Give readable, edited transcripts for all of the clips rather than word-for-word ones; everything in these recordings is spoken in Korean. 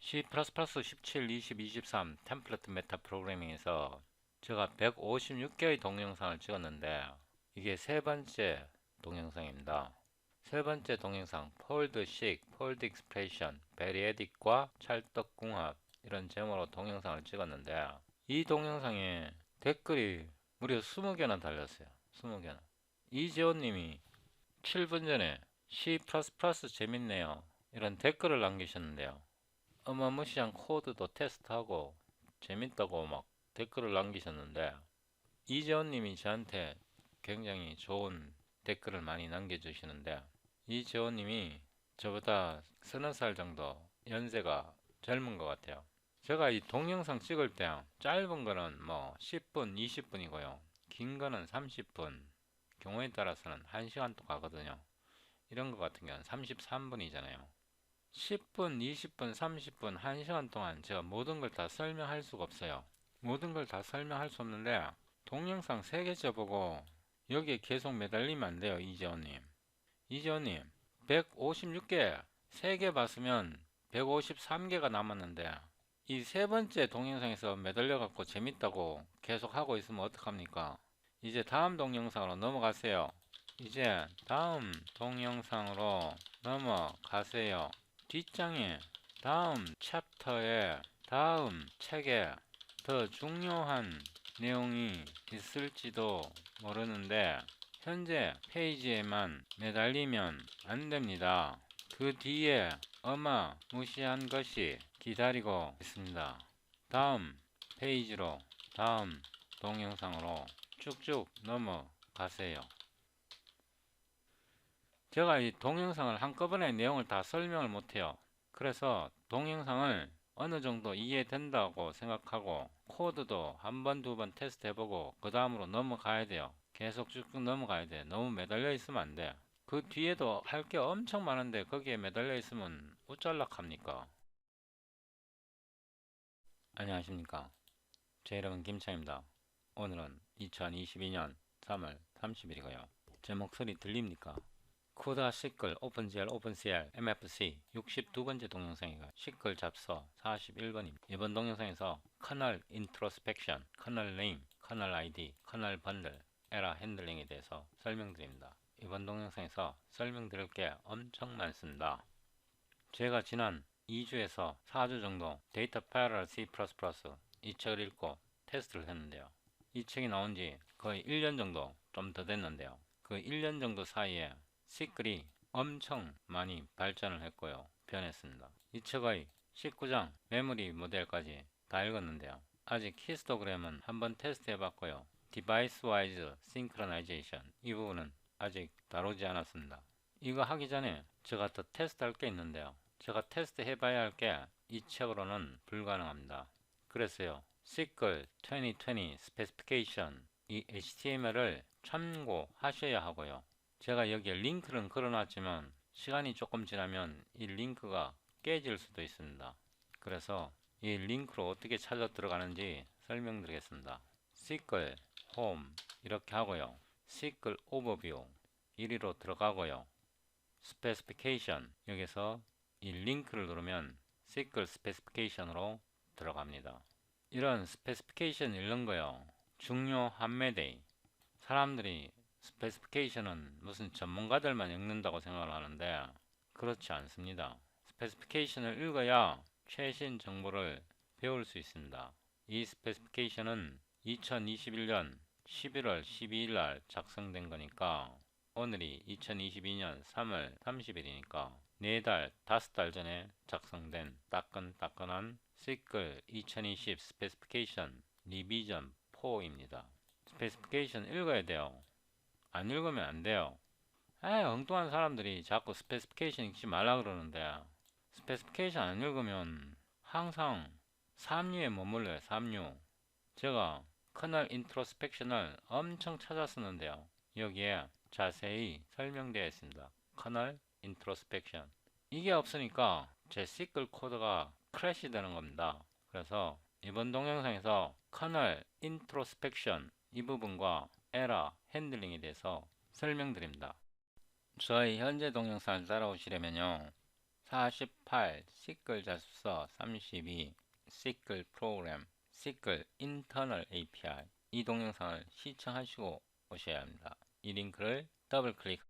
C++ 17, 20, 23 템플릿 메타 프로그래밍에서 제가 156개의 동영상을 찍었는데 이게 세 번째 동영상입니다. 세 번째 동영상 폴드 식, 폴드 익스프레션, 베리에딕과 찰떡궁합 이런 제목으로 동영상을 찍었는데 이 동영상에 댓글이 무려 20개나 달렸어요. 20개나. 이재호님이 7분 전에 C++ 재밌네요. 이런 댓글을 남기셨는데요. 어마무시한 코드도 테스트하고 재밌다고 막 댓글을 남기셨는데 이재원님이 저한테 굉장히 좋은 댓글을 많이 남겨주시는데 이재원님이 저보다 30살 정도 연세가 젊은 것 같아요. 제가 이 동영상 찍을 때 짧은 거는 뭐 10분, 20분이고요. 긴 거는 30분, 경우에 따라서는 1시간도 가거든요. 이런 거 같은 경우는 33분이잖아요. 10분, 20분, 30분, 1시간 동안 제가 모든 걸 다 설명할 수가 없어요. 모든 걸 다 설명할 수 없는데 동영상 3개째 보고 여기에 계속 매달리면 안 돼요. 이재원님. 이재원님 156개 3개 봤으면 153개가 남았는데 이 세 번째 동영상에서 매달려 갖고 재밌다고 계속 하고 있으면 어떡합니까? 이제 다음 동영상으로 넘어가세요. 이제 다음 동영상으로 넘어가세요. 뒷장에 다음 챕터에 다음 책에 더 중요한 내용이 있을지도 모르는데 현재 페이지에만 매달리면 안 됩니다. 그 뒤에 어마무시한 것이 기다리고 있습니다. 다음 페이지로 다음 동영상으로 쭉쭉 넘어가세요. 제가 이 동영상을 한꺼번에 내용을 다 설명을 못해요. 그래서 동영상을 어느 정도 이해된다고 생각하고 코드도 한 번, 두 번 테스트 해보고 그 다음으로 넘어가야 돼요. 계속 쭉쭉 넘어가야 돼. 너무 매달려 있으면 안 돼. 그 뒤에도 할 게 엄청 많은데 거기에 매달려 있으면 어쩔락합니까? 안녕하십니까? 제 이름은 김창입니다. 오늘은 2022년 3월 30일이고요. 제 목소리 들립니까? 쿠다 시클 오픈GL 오픈CL MFC 62번째 동영상이고 시클 잡서 41번입니다. 이번 동영상에서 커널 인트로스펙션, 커널 네임, 커널 ID, 커널 번들, 에라 핸들링에 대해서 설명드립니다. 이번 동영상에서 설명드릴 게 엄청 많습니다. 제가 지난 2주에서 4주 정도 데이터 패러럴 C++ 이 책을 읽고 테스트를 했는데요. 이 책이 나온 지 거의 1년 정도 좀 더 됐는데요. 그 1년 정도 사이에 시클이 엄청 많이 발전을 했고요. 변했습니다. 이 책의 19장 메모리 모델까지 다 읽었는데요. 아직 히스토그램은 한번 테스트 해봤고요. 디바이스 와이즈 싱크로나이제이션 이 부분은 아직 다루지 않았습니다. 이거 하기 전에 제가 더 테스트할 게 있는데요. 제가 테스트 해봐야 할 게 이 책으로는 불가능합니다. 그래서요. SQL 2020 스페시피케이션 이 HTML을 참고하셔야 하고요. 제가 여기에 링크는 걸어놨지만 시간이 조금 지나면 이 링크가 깨질 수도 있습니다. 그래서 이 링크로 어떻게 찾아 들어가는지 설명드리겠습니다. SQL 홈 이렇게 하고요. SQL 오버뷰 1위로 들어가고요. 스페시피케이션 여기서 이 링크를 누르면 SQL 스페시피케이션으로 들어갑니다. 이런 스페시피케이션 읽는 거요. 중요 한매대 사람들이 스페시피케이션은 무슨 전문가들만 읽는다고 생각을 하는데 그렇지 않습니다. 스페시피케이션을 읽어야 최신 정보를 배울 수 있습니다. 이 스페시피케이션은 2021년 11월 12일 날 작성된 거니까 오늘이 2022년 3월 30일이니까 4달, 5달 전에 작성된 따끈따끈한 SQL 2020 스페시피케이션 리비전 4입니다. 스페시피케이션 읽어야 돼요. 안 읽으면 안 돼요. 엉뚱한 사람들이 자꾸 스페시피케이션 읽지 말라 그러는데 스페시피케이션 안 읽으면 항상 삼류에 머물러요. 삼류. 제가 커널 인트로스펙션을 엄청 찾았었는데요. 여기에 자세히 설명되어 있습니다. 커널 인트로스펙션. 이게 없으니까 제 시클 코드가 크래시 되는 겁니다. 그래서 이번 동영상에서 커널 인트로스펙션 이 부분과 에러 핸들링에 대해서 설명드립니다. 저희 현재 동영상을 따라오시려면요. 48 SQL 자습서 32 SQL 프로그램 SQL 인터널 API 이 동영상을 시청하시고 오셔야 합니다. 이 링크를 더블 클릭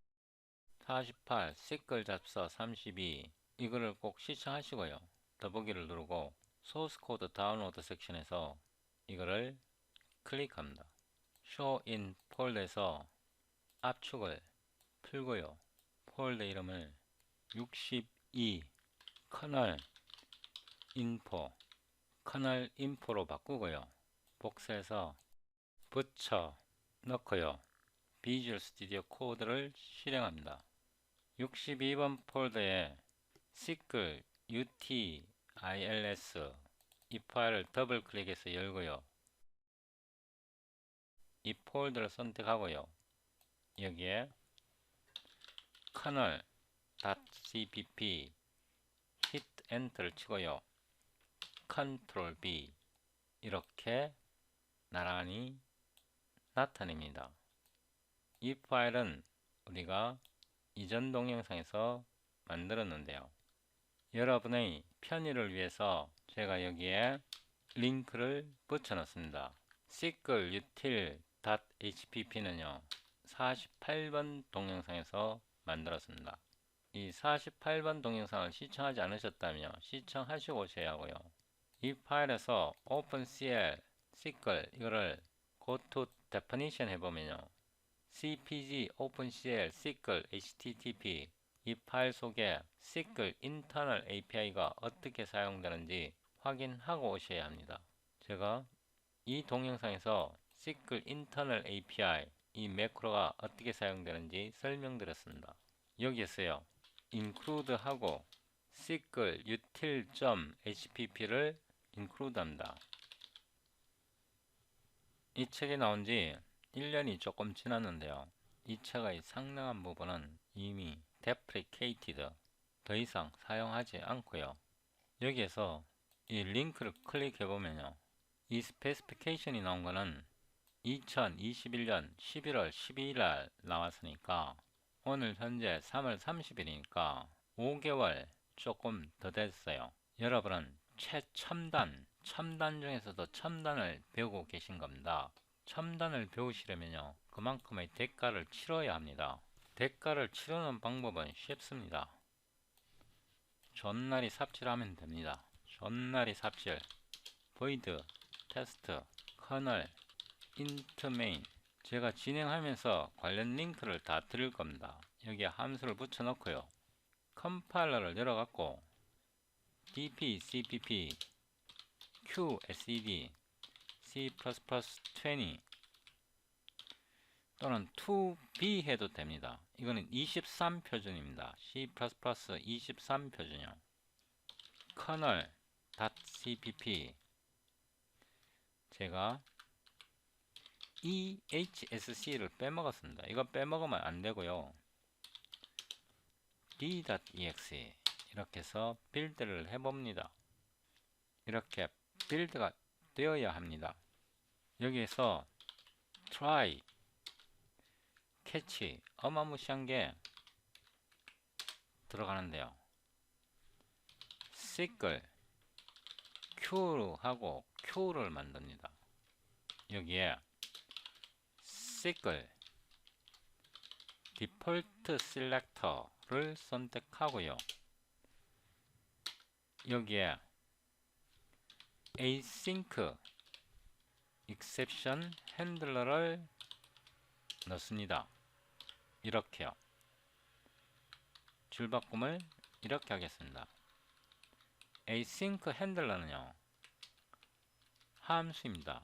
48 SQL 자습서 32 이거를 꼭 시청하시고요. 더보기를 누르고 소스 코드 다운로드 섹션에서 이거를 클릭합니다. Show in 폴더에서 압축을 풀고요. 폴더 이름을 62 커널 인포로 바꾸고요. 복사해서 붙여 넣고요. 비주얼 스튜디오 코드를 실행합니다. 62번 폴더에 SQL utils 이 파일을 더블 클릭해서 열고요. 이 폴더를 선택하고요. 여기에 kernel.cpp hit 엔터를 치고요. 컨트롤 B 이렇게 나란히 나타냅니다. 이 파일은 우리가 이전 동영상에서 만들었는데요. 여러분의 편의를 위해서 제가 여기에 링크를 붙여 넣습니다. SQL util.hpp는요 48번 동영상에서 만들었습니다. 이 48번 동영상을 시청하지 않으셨다면 시청하시고 오셔야 하고요. 이 파일에서 OpenCL SQL 이거를 go to definition 해보면요 cpg OpenCL SQL http 이 파일 속에 SQL internal API가 어떻게 사용되는지 확인하고 오셔야 합니다. 제가 이 동영상에서 SQL internal API 이 매크로가 어떻게 사용되는지 설명드렸습니다. 여기에서요 include 하고 SQL util.hpp를 include 합니다. 이 책이 나온 지 1년이 조금 지났는데요. 이 책의 상당한 부분은 이미 deprecated 더 이상 사용하지 않고요. 여기에서 이 링크를 클릭해보면요. 이 스페시피케이션이 나온 거는 2021년 11월 12일 날 나왔으니까 오늘 현재 3월 30일이니까 5개월 조금 더 됐어요. 여러분은 최첨단, 첨단 중에서도 첨단을 배우고 계신 겁니다. 첨단을 배우시려면요. 그만큼의 대가를 치러야 합니다. 대가를 치르는 방법은 쉽습니다. 존나리 삽질하면 됩니다. 존나리 삽질 void test kernel int main 제가 진행하면서 관련 링크를 다 드릴 겁니다. 여기에 함수를 붙여 넣고요. 컴파일러를 열어갖고 dp cpp qsed c++20 또는 2b 해도 됩니다. 이거는 23 표준입니다. C++ 23 표준이요. kernel.cpp 제가 ehsc를 빼먹었습니다. 이거 빼먹으면 안 되고요. d.exe 이렇게 해서 빌드를 해봅니다. 이렇게 빌드가 되어야 합니다. 여기에서 try, catch 어마무시한 게 들어가는데요. SQL queue하고 queue를 만듭니다. 여기에 SQL 디폴트 셀렉터를 선택하고요. 여기에 async exception handler를 넣습니다. 이렇게요. 줄바꿈을 이렇게 하겠습니다. async handler는요 함수입니다.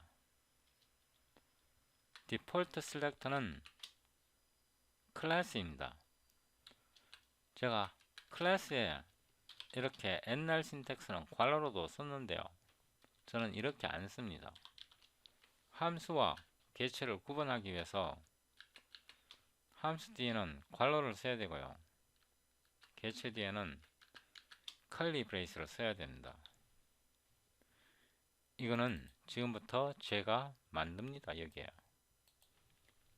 디폴트 셀렉터는 클래스입니다. 제가 클래스에 이렇게 옛날 신텍스는 괄호로도 썼는데요. 저는 이렇게 안 씁니다. 함수와 개체를 구분하기 위해서 함수 뒤에는 괄호를 써야 되고요. 개체 뒤에는 curly brace를 써야 됩니다. 이거는 지금부터 제가 만듭니다. 여기에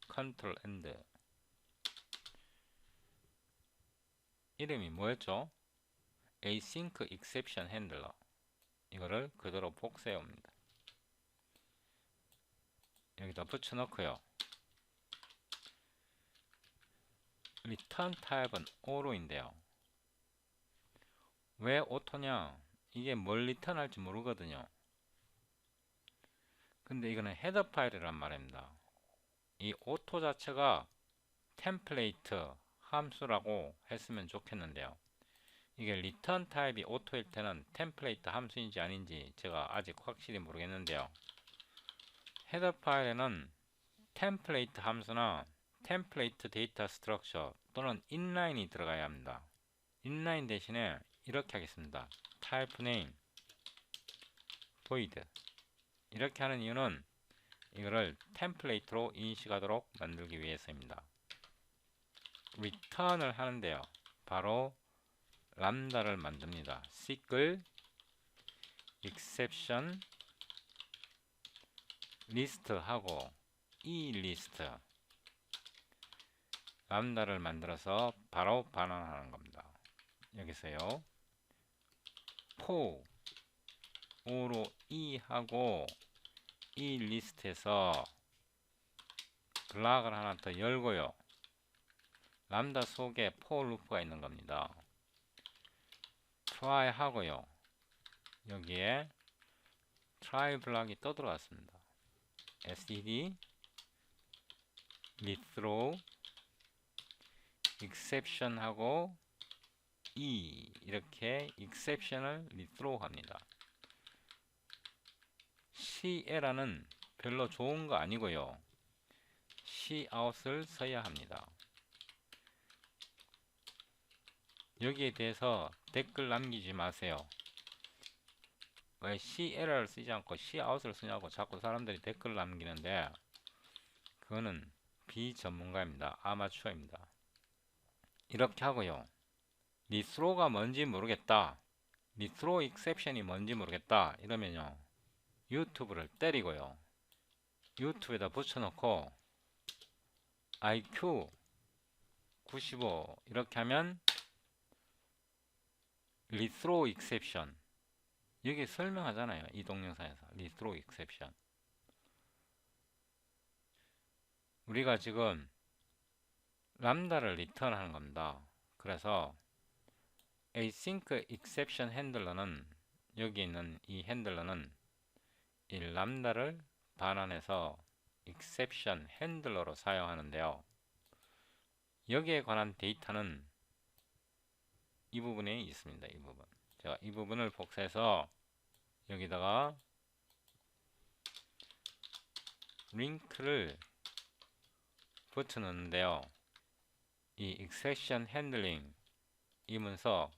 컨트롤 엔드 이름이 뭐였죠? async exception handler 이거를 그대로 복사해 옵니다. 여기다 붙여 넣고요. return 타입은 o로인데요. 왜 오토냐? 이게 뭘 리턴 할지 모르거든요. 근데 이거는 헤더 파일이란 말입니다. 이 오토 자체가 템플레이트 함수라고 했으면 좋겠는데요. 이게 리턴 타입이 오토일 때는 템플레이트 함수인지 아닌지 제가 아직 확실히 모르겠는데요. 헤더 파일에는 템플레이트 함수나 템플레이트 데이터 스트럭처 또는 인라인이 들어가야 합니다. 인라인 대신에 이렇게 하겠습니다. type name void 이렇게 하는 이유는 이거를 템플레이트로 인식하도록 만들기 위해서입니다. return을 하는데요. 바로 람다를 만듭니다. SQL exception list 하고 list 람다를 만들어서 바로 반환하는 겁니다. 여기서요. for 오로 하고 이 리스트에서 블락을 하나 더 열고요. 람다 속에 for 루프가 있는 겁니다. try 하고요. 여기에 try 블락이 떠들어왔습니다. std rethrow exception 하고 이렇게 exception을 rethrow 합니다. CLR는 별로 좋은 거 아니고요. cout을 써야 합니다. 여기에 대해서 댓글 남기지 마세요. 왜 CLR을 쓰지 않고 cout을 쓰냐고 자꾸 사람들이 댓글 남기는데 그거는 비전문가입니다. 아마추어입니다. 이렇게 하고요. 리스로가 뭔지 모르겠다. 리스로 익셉션이 뭔지 모르겠다. 이러면요. 유튜브를 때리고요. 유튜브에다 붙여놓고 IQ 95 이렇게 하면 리스로 익셉션 여기 설명하잖아요. 이 동영상에서 리스로 익셉션 우리가 지금 람다를 리턴하는 겁니다. 그래서 async exception 핸들러는 여기 있는 이 핸들러는 이 람다를 반환해서 exception 핸들러로 사용하는데요. 여기에 관한 데이터는 이 부분에 있습니다. 이 부분. 제가 이 부분을 복사해서 여기다가 링크를 붙여 넣는데요. 이 exception handling 이 문서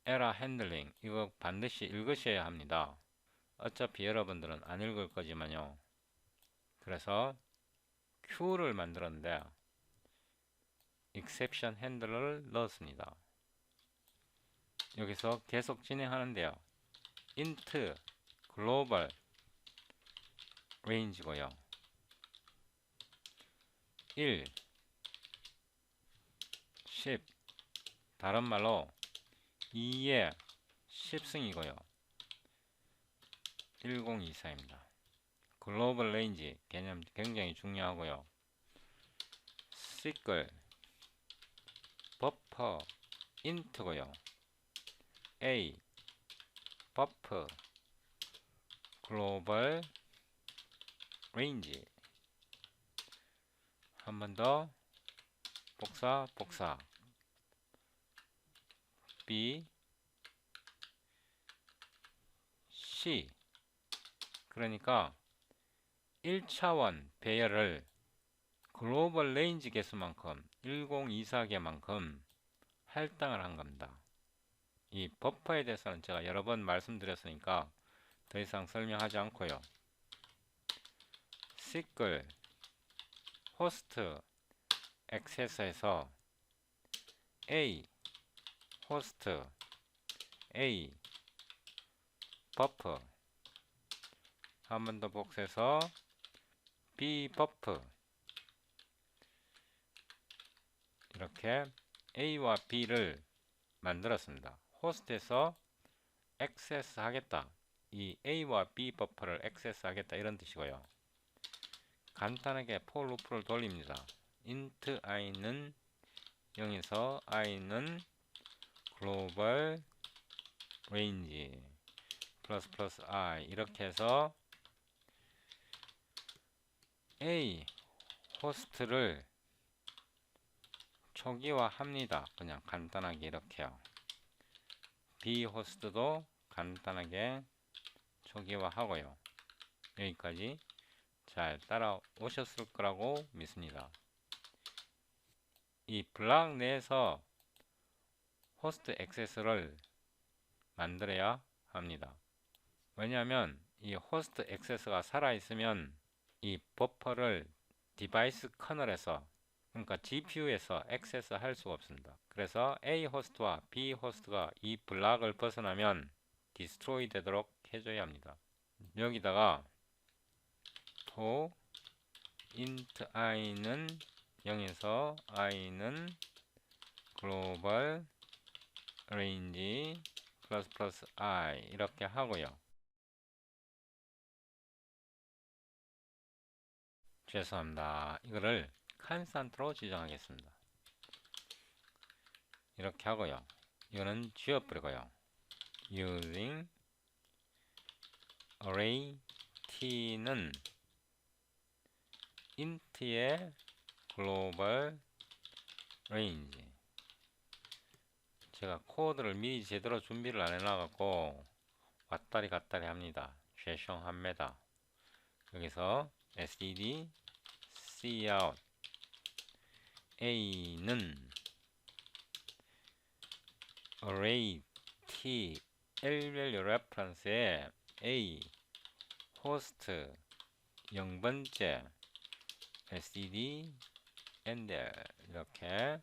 error handling 이거 반드시 읽으셔야 합니다. 어차피 여러분들은 안 읽을 거지만요. 그래서 Q를 만들었는데 exception handler를 넣었습니다. 여기서 계속 진행하는데요. int global range고요. 1 10 다른 말로 2의 10승이고요. 1024입니다. 글로벌 레인지 개념 굉장히 중요하고요. SQL 버퍼 int고요. A 버퍼 글로벌 레인지 한 번 더 복사 B C 그러니까 1차원 배열을 글로벌 레인지 개수만큼 1024개만큼 할당을 한 겁니다. 이 버퍼에 대해서는 제가 여러 번 말씀드렸으니까 더 이상 설명하지 않고요. SQL 호스트 액세서에서 A 호스트 A 버퍼 한 번 더 복사해서 B 버퍼 이렇게 A와 B를 만들었습니다. 호스트에서 액세스 하겠다. 이 A와 B 버퍼를 액세스 하겠다 이런 뜻이고요. 간단하게 for 루프를 돌립니다. int i는 0에서 i는 글로벌 range 플러스 플러스 i 이렇게 해서 A 호스트를 초기화합니다. 그냥 간단하게 이렇게요. B 호스트도 간단하게 초기화하고요. 여기까지 잘 따라오셨을 거라고 믿습니다. 이 블락 내에서 호스트 액세스를 만들어야 합니다. 왜냐하면 이 호스트 액세스가 살아있으면 이 버퍼를 디바이스 커널에서 그러니까 GPU에서 액세스 할 수가 없습니다. 그래서 A 호스트와 B 호스트가 이 블락을 벗어나면 디스트로이 되도록 해줘야 합니다. 여기다가 to int i는 0에서 i는 글로벌 range 플러스 플러스 i 이렇게 하고요. 죄송합니다. 이거를 컨스탄트로 지정하겠습니다. 이렇게 하고요. 이거는 지워버리고요. using array t는 int의 글로벌 range 제가 코드를 미리 제대로 준비를 안 해놔갖고 왔다리 갔다리 합니다. 죄송합니다. 여기서 std cout a는 array t L밸류 레퍼런스에 a 호스트 0번째 std endl 이렇게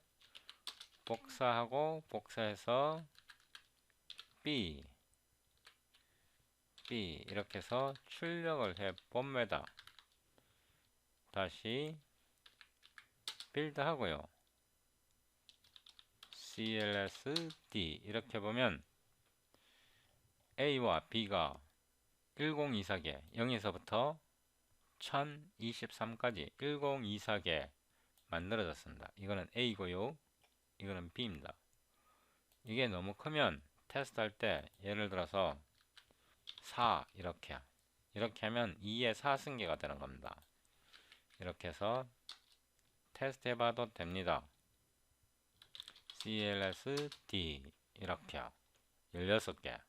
복사하고 복사해서 b 이렇게 해서 출력을 해 봅니다. 다시 빌드 하고요. clsd 이렇게 보면 A와 B가 1024개 0에서부터 1023까지 1024개 만들어졌습니다. 이거는 A고요. 이거는 B입니다. 이게 너무 크면 테스트 할 때 예를 들어서 4 이렇게 하면 2의 4승계가 되는 겁니다. 이렇게 해서 테스트 해봐도 됩니다. clsd 이렇게 16개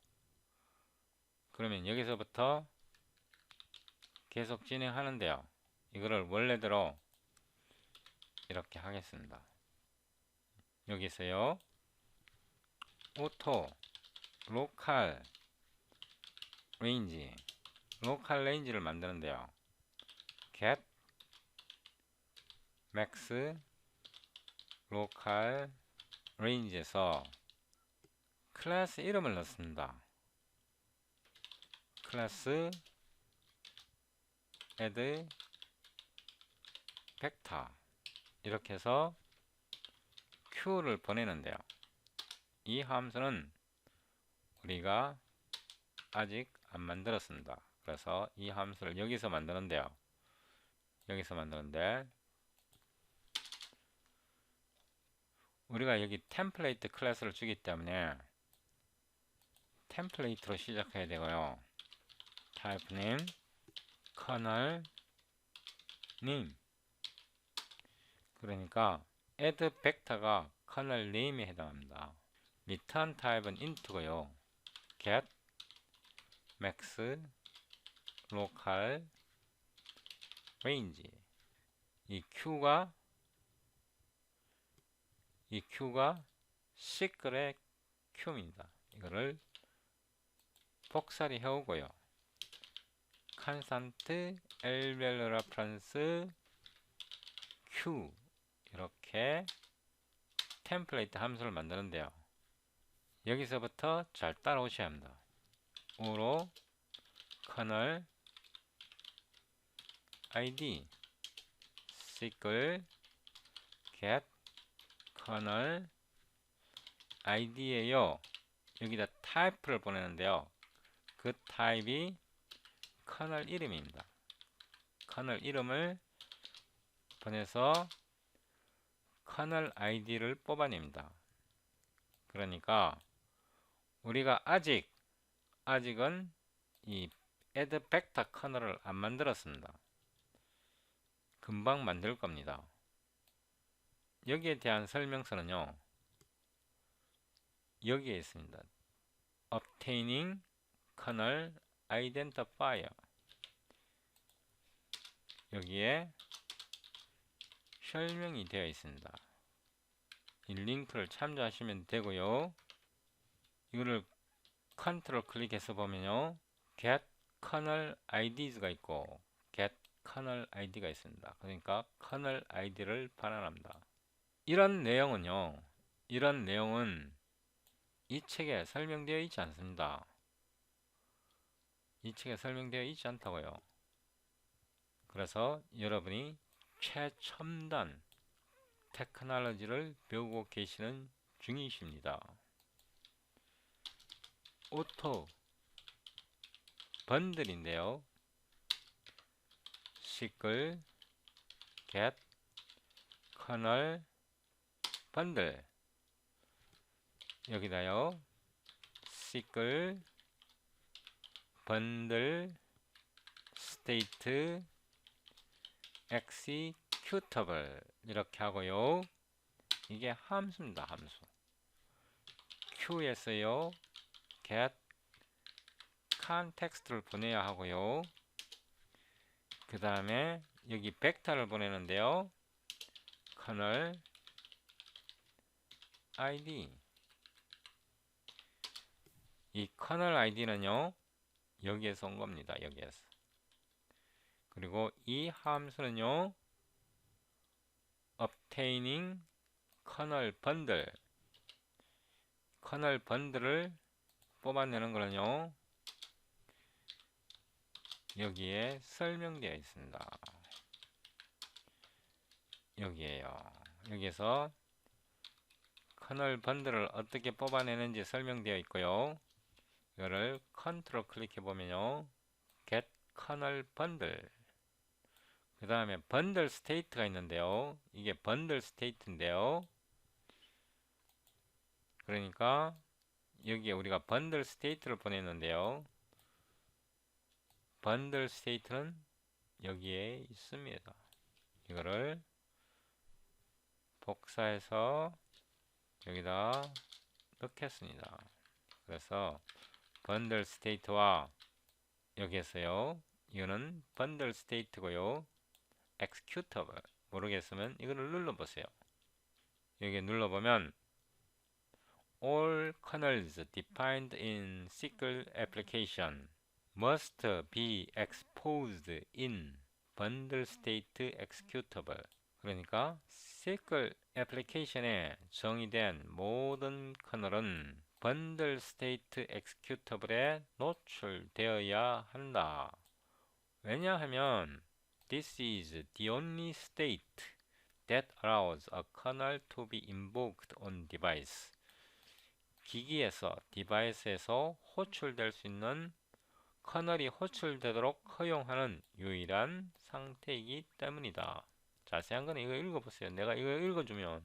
그러면 여기서부터 계속 진행하는데요. 이거를 원래대로 이렇게 하겠습니다. 여기서요. 오토 로컬 레인지 로컬 레인지를 만드는데요. get max 로컬 레인지에서 클래스 이름을 넣습니다. 클래스 add vector 이렇게 해서 q를 보내는데요. 이 함수는 우리가 아직 안 만들었습니다. 그래서 이 함수를 여기서 만드는데요. 여기서 만드는데 우리가 여기 템플레이트 클래스를 주기 때문에 템플레이트로 시작해야 되고요. type name kernel name 그러니까 add vector가 kernel name에 해당합니다. return type은 int고요. get max local range 이 q가 secret q입니다. 이거를 복사리 해오고요. constant L밸류 레퍼런스 q 이렇게 템플레이트 함수를 만드는데요. 여기서부터 잘 따라오셔야 합니다. u로 kernel id SQL get kernel id에요. 여기다 타입을 보내는데요. 그 타입이 커널 이름입니다. 커널 이름을 보내서 커널 아이디를 뽑아냅니다. 그러니까 우리가 아직은 이 add vector 커널을 안 만들었습니다. 금방 만들 겁니다. 여기에 대한 설명서는요, 여기에 있습니다. obtaining kernel identifier. 여기에 설명이 되어 있습니다. 이 링크를 참조하시면 되고요. 이거를 컨트롤 클릭해서 보면요, get kernel IDs가 있고 get kernel ID가 있습니다. 그러니까 kernel ID를 반환합니다. 이런 내용은 이 책에 설명되어 있지 않습니다. 이 책에 설명되어 있지 않다고요. 그래서 여러분이 최첨단 테크놀로지를 배우고 계시는 중이십니다. 오토 번들인데요. 시클 get kernel 번들, 여기다요 시클 번들 스테이트 executable 이렇게 하고요. 이게 함수입니다. 함수. Q에서요 get context를 보내야 하고요. 그 다음에 여기 벡터를 보내는데요. kernel id. 이 kernel id는요 여기에서 온 겁니다. 여기에서. 그리고 이 함수는요 obtaining kernel bundle, kernel bundle을 뽑아내는 거는요 여기에 설명되어 있습니다. 여기에요. 여기에서 kernel bundle을 어떻게 뽑아내는지 설명되어 있고요. 이거를 컨트롤 클릭해 보면요 get kernel bundle, 그 다음에 bundle state가 있는데요. 이게 bundle state인데요. 그러니까 여기에 우리가 bundle state를 보냈는데요. bundle state는 여기에 있습니다. 이거를 복사해서 여기다 넣겠습니다. 그래서 bundle state와 여기에서요 이거는 bundle state고요 executable, 모르겠으면 이거를 눌러보세요. 여기 눌러보면 all kernels defined in SQL application must be exposed in bundle state executable. 그러니까 SQL 애플리케이션에 정의된 모든 커널은 bundle state executable에 노출되어야 한다. 왜냐하면 this is the only state that allows a kernel to be invoked on device. 기기에서, 디바이스에서 호출될 수 있는 커널이 호출되도록 허용하는 유일한 상태이기 때문이다. 자세한 거는 이거 읽어보세요. 내가 이거 읽어주면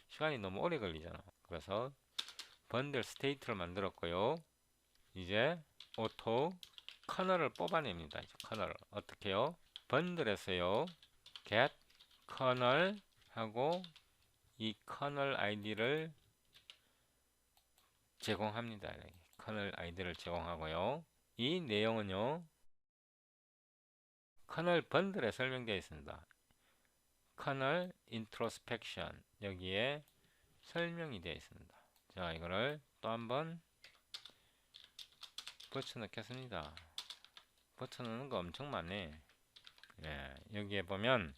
시간이 너무 오래 걸리잖아. 그래서 번들 스테이트를 만들었고요. 이제 오토 커널을 뽑아냅니다. 이제 커널을 어떻게요? 번들에서요 get kernel 하고 이 커널 아이디를 제공합니다. 커널 아이디를 제공하고요. 이 내용은요 커널 번들에 설명되어 있습니다. 커널 인트로스펙션, 여기에 설명이 되어 있습니다. 자, 이거를 또 한번 붙여 넣겠습니다. 붙여 넣는 거 엄청 많네. 예, 여기에 보면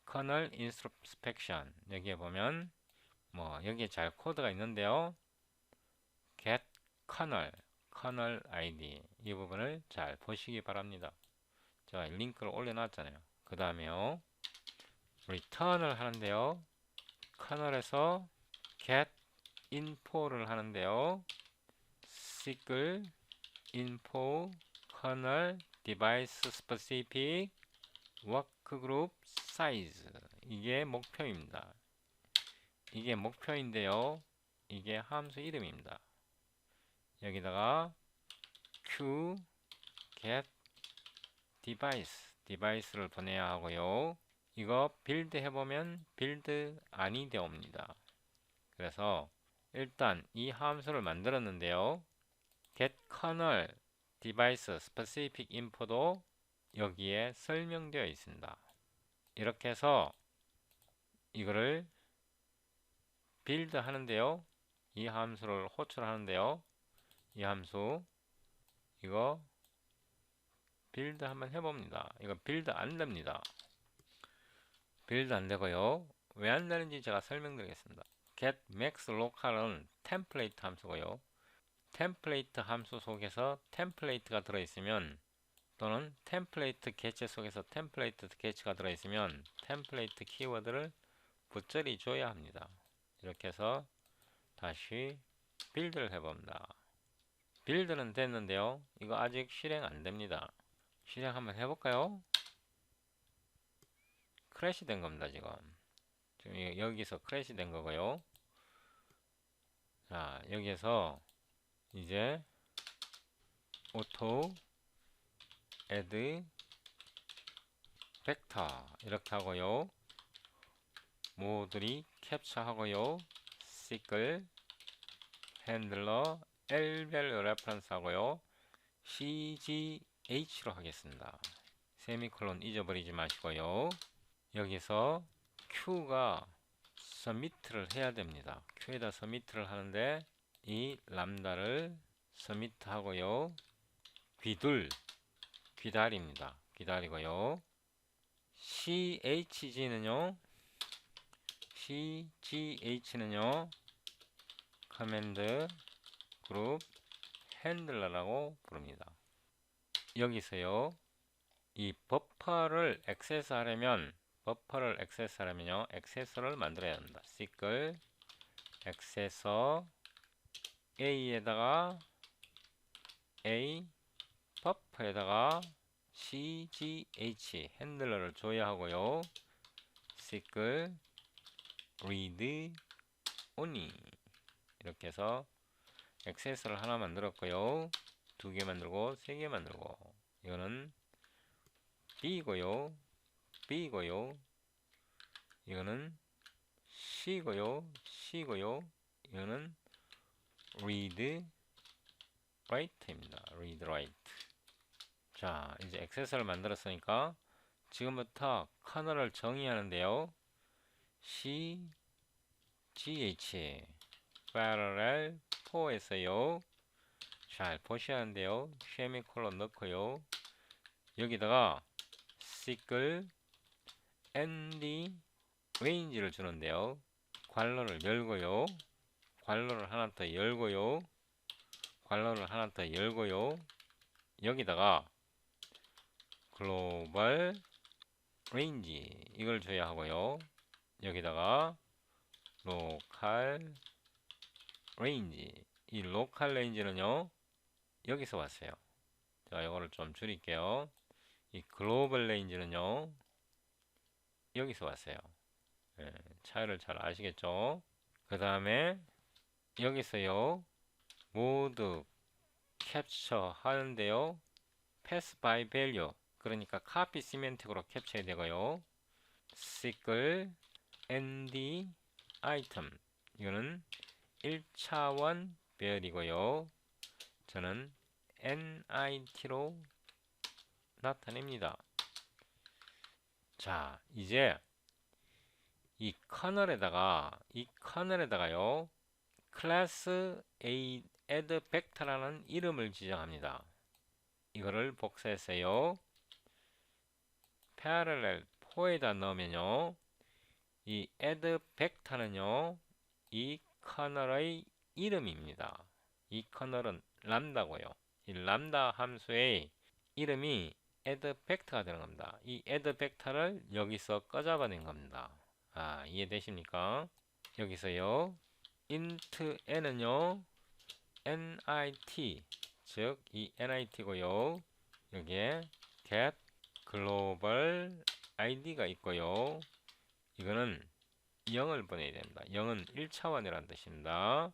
커널 인트로스펙션, 여기에 보면 뭐 여기에 잘 코드가 있는데요. get kernel id, 이 부분을 잘 보시기 바랍니다. 제가 링크를 올려놨잖아요. 그 다음에요 return을 하는데요. kernel에서 get info를 하는데요. SQL info kernel device specific workgroup size. 이게 목표입니다. 이게 목표인데요. 이게 함수 이름입니다. 여기다가 q get device를 보내야 하고요. 이거 빌드 해보면 빌드 아니 되옵니다. 그래서 일단 이 함수를 만들었는데요. get kernel device specific info도 여기에 설명되어 있습니다. 이렇게 해서 이거를 빌드 하는데요. 이 함수를 호출하는데요. 이 함수 이거 빌드 한번 해봅니다. 이거 빌드 안 됩니다. 빌드 안 되고요. 왜 안 되는지 제가 설명드리겠습니다. get max local은 템플레이트 함수고요. 템플레이트 함수 속에서 템플레이트가 들어있으면 또는 템플레이트 개체 속에서 템플레이트 개체가 들어있으면 템플레이트 키워드를 붙절이 줘야 합니다. 이렇게 해서 다시 빌드를 해봅니다. 빌드는 됐는데요. 이거 아직 실행 안 됩니다. 실행 한번 해볼까요? 크래시 된 겁니다. 지금 여기서 크래시 된 거고요. 자, 여기에서 이제 auto add vector 이렇게 하고요. 모듈이 캡처 하고요. SQL handler lvel reference 하고요. cgh로 하겠습니다. 세미콜론 잊어버리지 마시고요. 여기서 q가 서미트를 해야 됩니다. q에다 서미트를 하는데 이 람다를 서미트 하고요. 귀달입니다. 기다리고요. chgh는요 커맨드 그룹 핸들러라고 부릅니다. 여기서요 이 버퍼를 액세스하려면요 액세서를 만들어야 합니다. SQL 액세서 A에다가 A 버퍼에다가 CGH 핸들러를 줘야 하고요. SQL read only 이렇게 해서 액세서를 하나 만들었고요. 2개 만들고 3개 만들고 이거는 B고요. 이거는 C고요. 이거는 read write입니다. read write. 자, 이제 액세서를 만들었으니까 지금부터 커널을 정의하는데요. CGH parallel 4에서요. 잘 보셔야 하는데요. 세미콜론 넣고요. 여기다가 SQL ND range를 주는데요. 괄호를 열고요. 괄호를 하나 더 열고요. 괄호를 하나 더 열고요. 여기다가 글로벌 range 이걸 줘야 하고요. 여기다가 로컬 range 이 로컬 range는요 여기서 왔어요. 제가 이거를 좀 줄일게요. 이 글로벌 range는요 여기서 왔어요. 예, 차이를 잘 아시겠죠? 그 다음에 여기서요 모두 캡처 하는데요. pass by value 그러니까 copy semantic으로 캡처해야 되고요. SQL ND item 이거는 1차원 배열이고요. 저는 NIT로 나타냅니다. 자, 이제 이 커널에다가요 클래스 A add vector라는 이름을 지정합니다. 이거를 복사했어요. parallel 4에다 넣으면요 이 add vector는요 이 커널의 이름입니다. 이 커널은 람다고요. 이 람다 함수의 이름이 add vector가 되는 겁니다. 이 add vector를 여기서 꺼잡아낸 겁니다. 이해되십니까? 여기서요 int n은요 NIT, 즉 이 NIT고요. 여기에 get global ID가 있고요. 이거는 0을 보내야 됩니다. 0은 1차원이라는 뜻입니다.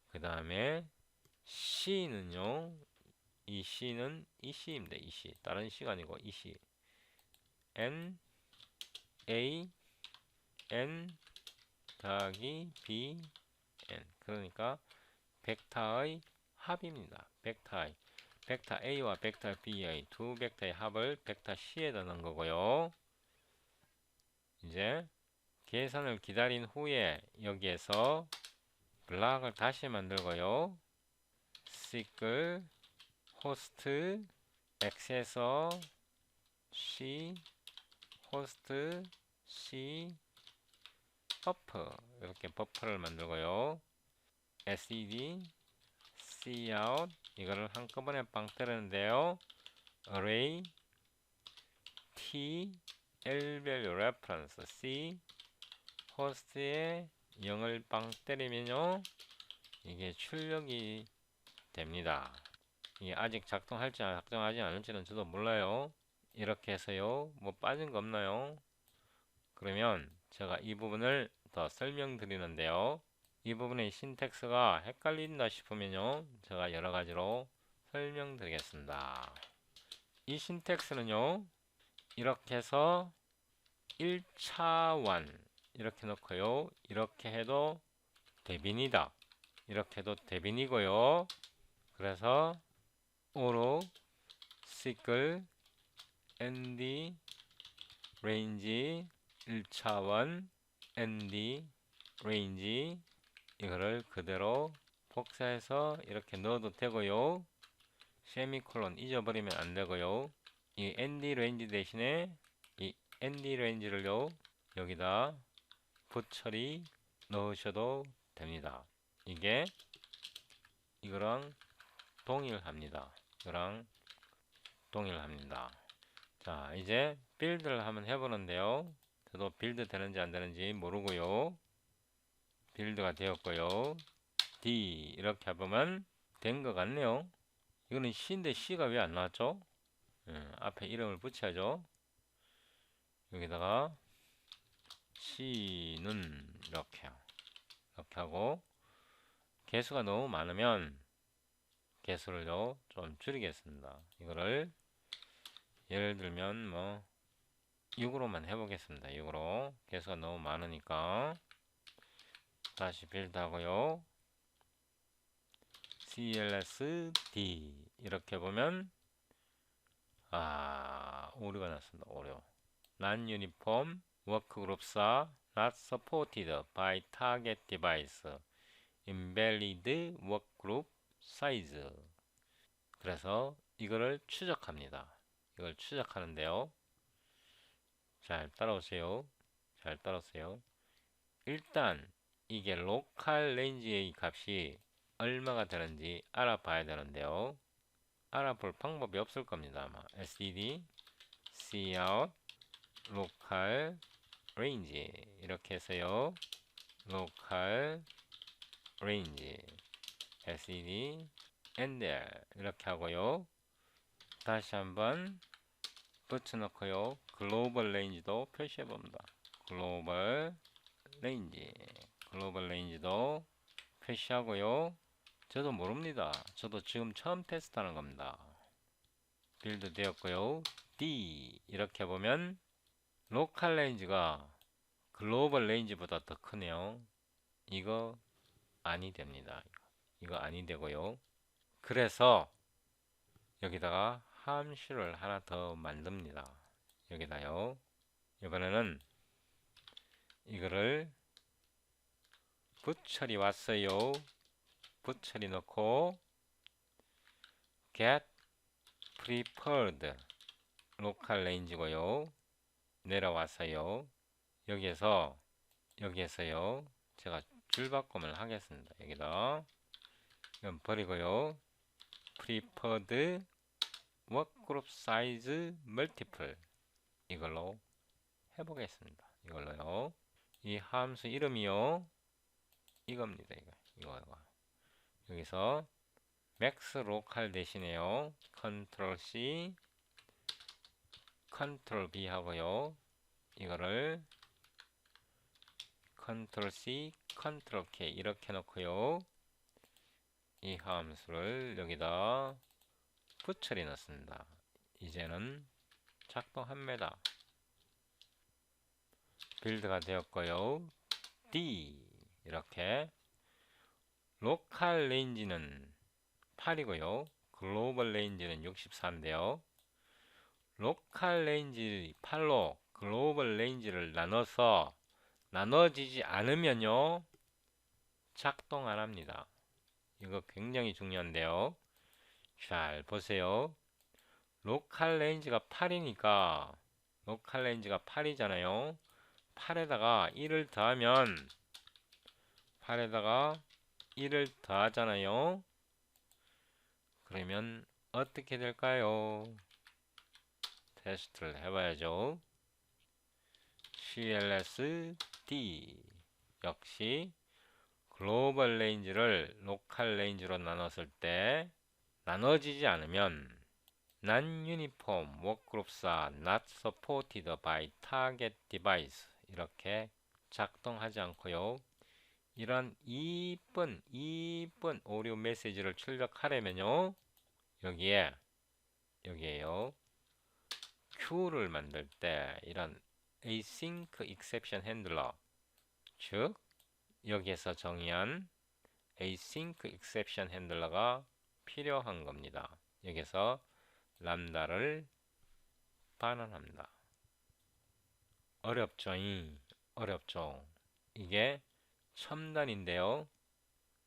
그 다음에 C는요, 이 C는 이 C입니다. 이 C. 다른 C가 아니고 이 C. N, A, N 더하기 B, N. 그러니까 벡터의 합입니다. 벡터의. 벡터 A와 벡터 B의 두 벡터의 합을 벡터 C에다 넣은 거고요. 이제 계산을 기다린 후에 여기에서 블락을 다시 만들고요. 시클 호스트 X에서 C 호스트 C 버프, 이렇게 버프를 만들고요. SED cout 이거를 한꺼번에 빵 때리는데요. array t l value reference c 호스트에 0을 빵 때리면요, 이게 출력이 됩니다. 이게 아직 작동할지 작동하지 않을지는 저도 몰라요. 이렇게 해서요, 뭐 빠진 거 없나요? 그러면 제가 이 부분을 더 설명드리는데요. 이 부분의 신텍스가 헷갈린다 싶으면요, 제가 여러 가지로 설명드리겠습니다. 이 신텍스는요, 이렇게 해서 1차원 이렇게 넣고요, 이렇게 해도 대빈이다, 이렇게 해도 대빈이고요. 그래서 오로 시클 nd range 1차원 nd range 이거를 그대로 복사해서 이렇게 넣어도 되고요. 세미콜론 잊어버리면 안 되고요. 이 nd range 대신에 이 nd range를요, 여기다 부처리 넣으셔도 됩니다. 이게 이거랑 동일합니다. 이거랑 동일합니다. 자, 이제 빌드를 한번 해보는데요. 저도 빌드 되는지 안 되는지 모르고요. 빌드가 되었고요. D 이렇게 해보면 된 것 같네요. 이거는 C인데 C가 왜 안 나왔죠? 앞에 이름을 붙여야죠. 여기다가 C는 이렇게 하고, 개수가 너무 많으면 개수를요 좀 줄이겠습니다. 이거를 예를 들면 뭐 6으로만 해보겠습니다. 6으로. 개수가 너무 많으니까 다시 빌드 하고요. CLSD 이렇게 보면 오류가 났습니다. 오류. Non-uniform workgroups are not supported by target device. invalid workgroup size. 그래서 이거를 추적합니다. 이걸 추적하는데요. 잘 따라오세요. 잘 따라오세요. 일단 이게 로컬 레인지의 값이 얼마가 되는지 알아봐야 되는데요. 알아볼 방법이 없을 겁니다. 아마 SED cout local range 이렇게 해서요. local range SED NDR 이렇게 하고요. 다시 한번 붙여놓고요. 글로벌 레인지도 표시해 봅니다. 글로벌 레인지도 표시하고요. 저도 모릅니다. 저도 지금 처음 테스트하는 겁니다. 빌드 되었고요. D 이렇게 보면 로컬 레인지가 글로벌 레인지보다 더 크네요. 이거 아니 됩니다. 이거 아니 되고요. 그래서 여기다가 함수를 하나 더 만듭니다. 여기다요. 이번에는 이거를 부처리 왔어요. 부처리 넣고 get preferred local range고요. 내려왔어요. 여기에서요. 제가 줄바꿈을 하겠습니다. 여기다 이건 버리고요. preferred workgroup size multiple 이걸로 해보겠습니다. 이걸로요. 이 함수 이름이요. 이겁니다. 이거. 여기서 맥스 로컬 대신에요. 컨트롤 C, 컨트롤 B 하고요. 이거를 컨트롤 C, 컨트롤 K 이렇게 놓고요. 이 함수를 여기다 붙여리 넣습니다. 이제는 작동합니다. 빌드가 되었고요. D 이렇게 로컬 레인지는 8이고요. 글로벌 레인지는 64인데요. 로컬 레인지 8로 글로벌 레인지를 나눠지지 않으면요 작동 안 합니다. 이거 굉장히 중요한데요. 잘 보세요. 로컬 레인지가 8이니까 로컬 레인지가 8이잖아요. 8에다가 1을 더하면 8에다가 1을 더하잖아요. 그러면 어떻게 될까요? 테스트를 해봐야죠. CLSD 역시 글로벌 레인지를 로컬 레인지로 나눴을 때 나눠지지 않으면 Non-uniform workgroups are not supported by target device 이렇게 작동하지 않고요. 이런 이쁜 오류 메시지를 출력하려면요. 여기에요. Q를 만들 때 이런 async exception handler 즉 여기에서 정의한 async exception handler가 필요한 겁니다. 여기서 람다를 반환합니다. 어렵죠. 이게 첨단인데요.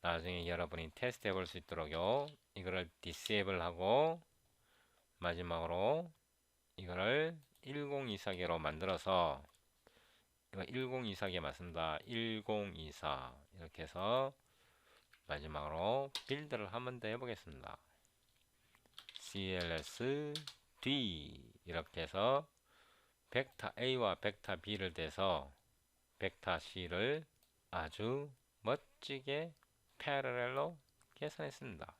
나중에 여러분이 테스트 해볼 수 있도록요. 이거를 disable 하고 마지막으로 이거를 1024개로 만들어서 이거 1024개 맞습니다. 1024 이렇게 해서 마지막으로 빌드를 한 번 더 해보겠습니다. CLSD 이렇게 해서 벡터 A와 벡터 B를 대서 벡터 C를 아주 멋지게 패러렐로 계산했습니다.